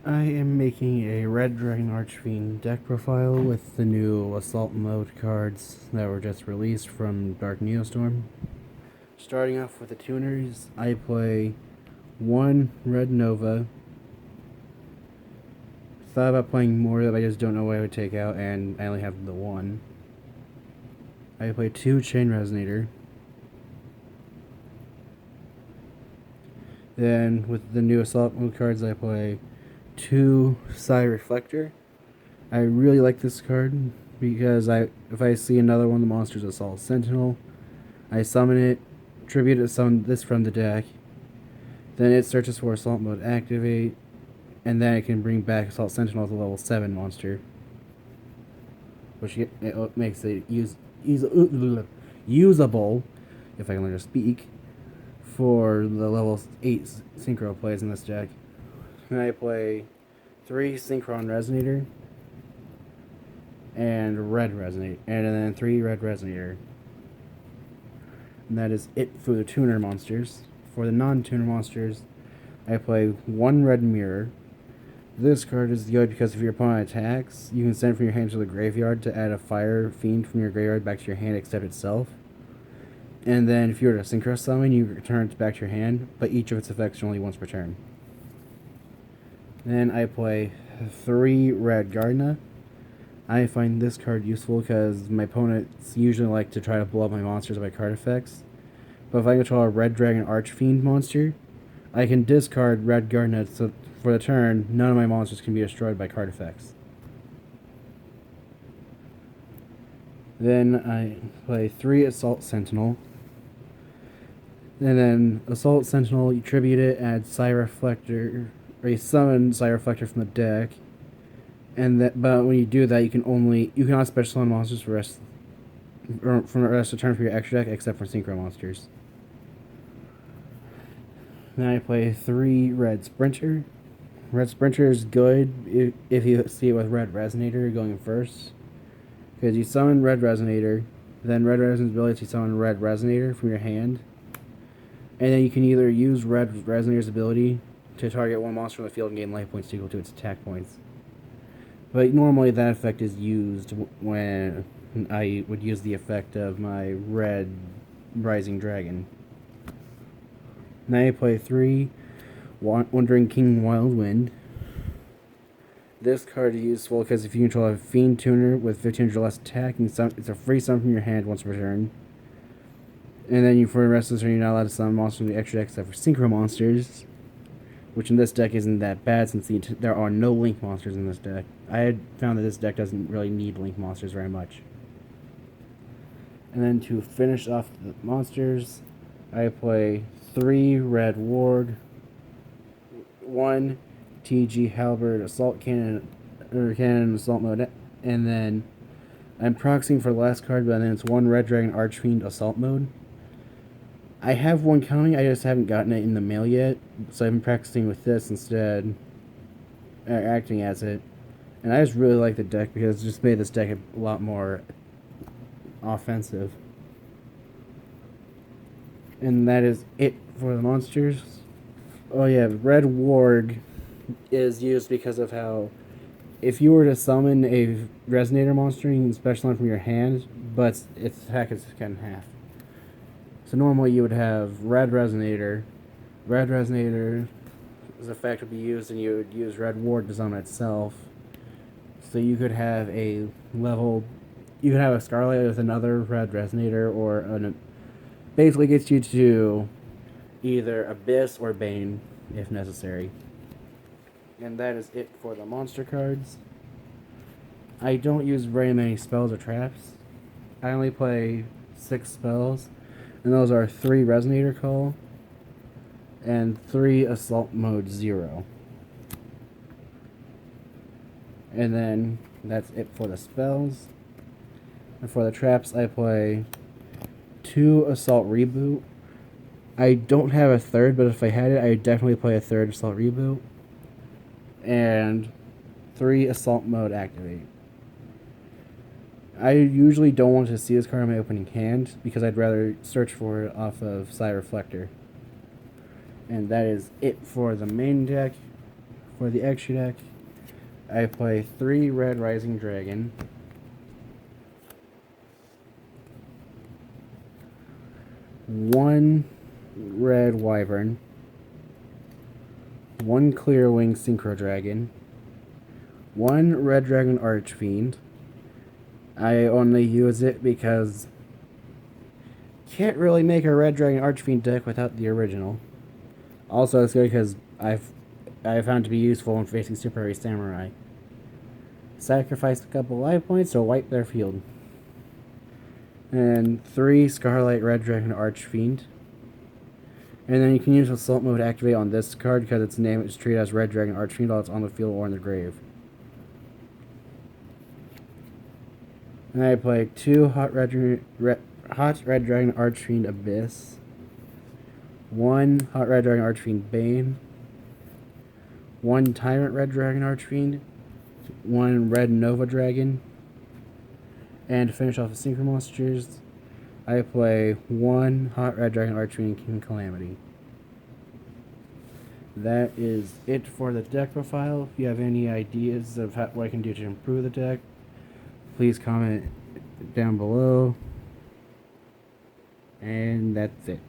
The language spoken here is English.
I am making a Red Dragon Archfiend deck profile with the new Assault Mode cards that were just released from Dark Neostorm. Starting off with the tuners, I play one Red Nova. Thought about playing more, but I just don't know what I would take out, and I only have the one. I play two Chain Resonator. Then with the new Assault Mode cards, I play two Psy Reflector. I really like this card because if I see another one of the monsters Assault Sentinel, I summon it, tribute it, summon this from the deck. Then it searches for Assault Mode activate, and then it can bring back Assault Sentinel as a level 7 monster, which it makes it usable, if I can learn to speak, for the level 8 Synchro plays in this deck. And I play 3 Synchron Resonator and Red Resonator, and then 3 Red Resonator. And that is it for the tuner monsters. For the non-tuner monsters, I play 1 Red Mirror. This card is good because if your opponent attacks, you can send it from your hand to the graveyard to add a Fire Fiend from your graveyard back to your hand except itself. And then if you were to Synchro Summon, you return it back to your hand, but each of its effects are only once per turn. Then I play 3 Red Gardna. I find this card useful because my opponents usually like to try to blow up my monsters by card effects. But if I control a Red Dragon Archfiend monster, I can discard Red Gardna so for the turn, none of my monsters can be destroyed by card effects. Then I play 3 Assault Sentinel. And then Assault Sentinel, you tribute it, add Psy Reflector, or you summon Psy Reflector from the deck. But when you do that, you cannot special summon monsters for from the rest of the turn for your extra deck, except for Synchro monsters. Then I play 3 Red Sprinter. Red Sprinter is good if you see it with Red Resonator going first, because you summon Red Resonator, then Red Resonator's ability to summon Red Resonator from your hand, and then you can either use Red Resonator's ability to target one monster on the field and gain life points equal to its attack points. But normally that effect is used when I would use the effect of my Red Rising Dragon. Now I play 3 Wandering King Wild Wind. This card is useful because if you control a Fiend Tuner with 1500 or less attack, it's a free summon from your hand once per turn. And then for the rest of the turn, you're not allowed to summon monsters from the extra deck except for Synchro monsters, which in this deck isn't that bad since there are no Link monsters in this deck. I had found that this deck doesn't really need Link monsters very much. And then to finish off the monsters, I play 3 Red Ward, 1 TG Halberd Assault Cannon Assault Mode, and then I'm proxying for the last card, but then it's 1 Red Dragon Archfiend Assault Mode. I have one coming, I just haven't gotten it in the mail yet, so I've been practicing with this instead, acting as it. And I just really like the deck because it just made this deck a lot more offensive. And that is it for the monsters. Oh yeah, Red Ward is used because of how if you were to summon a Resonator monster, you can special summon from your hand, but its attack is cut in half. So normally you would have Red Resonator. Red Resonator's effect would be used, and you would use Red Ward to summon itself. So you could have a Scarlet with another Red Resonator, or basically gets you to either Abyss or Bane if necessary. And that is it for the monster cards. I don't use very many spells or traps. I only play 6 spells, and those are 3 Resonator Call and 3 Assault Mode 0. And then that's it for the spells. And for the traps, I play 2 Assault Reboot. I don't have a third, but if I had it, I'd definitely play a 3rd Assault Reboot. And 3 Assault Mode Activate. I usually don't want to see this card in my opening hand because I'd rather search for it off of Psy Reflector. And that is it for the main deck. For the extra deck, I play 3 Red Rising Dragon, 1 Red Wyvern, 1 Clear Wing Synchro Dragon, 1 Red Dragon Archfiend. I only use it because can't really make a Red Dragon Archfiend deck without the original. Also, it's good because I found to be useful in facing Super Heavy Samurai. Sacrificed a couple life points to wipe their field. And 3 Scarlet Red Dragon Archfiend. And then you can use Assault Mode to activate on this card because its name is treated as Red Dragon Archfiend while it's on the field or in the grave. And I play 2 Hot Red Dragon Archfiend Abyss, 1 Hot Red Dragon Archfiend Bane, 1 Tyrant Red Dragon Archfiend, 1 Red Nova Dragon, and to finish off the Synchro Monsters, I play 1 Hot Red Dragon Archfiend King Calamity. That is it for the deck profile. If you have any ideas of what I can do to improve the deck, please comment down below. And that's it.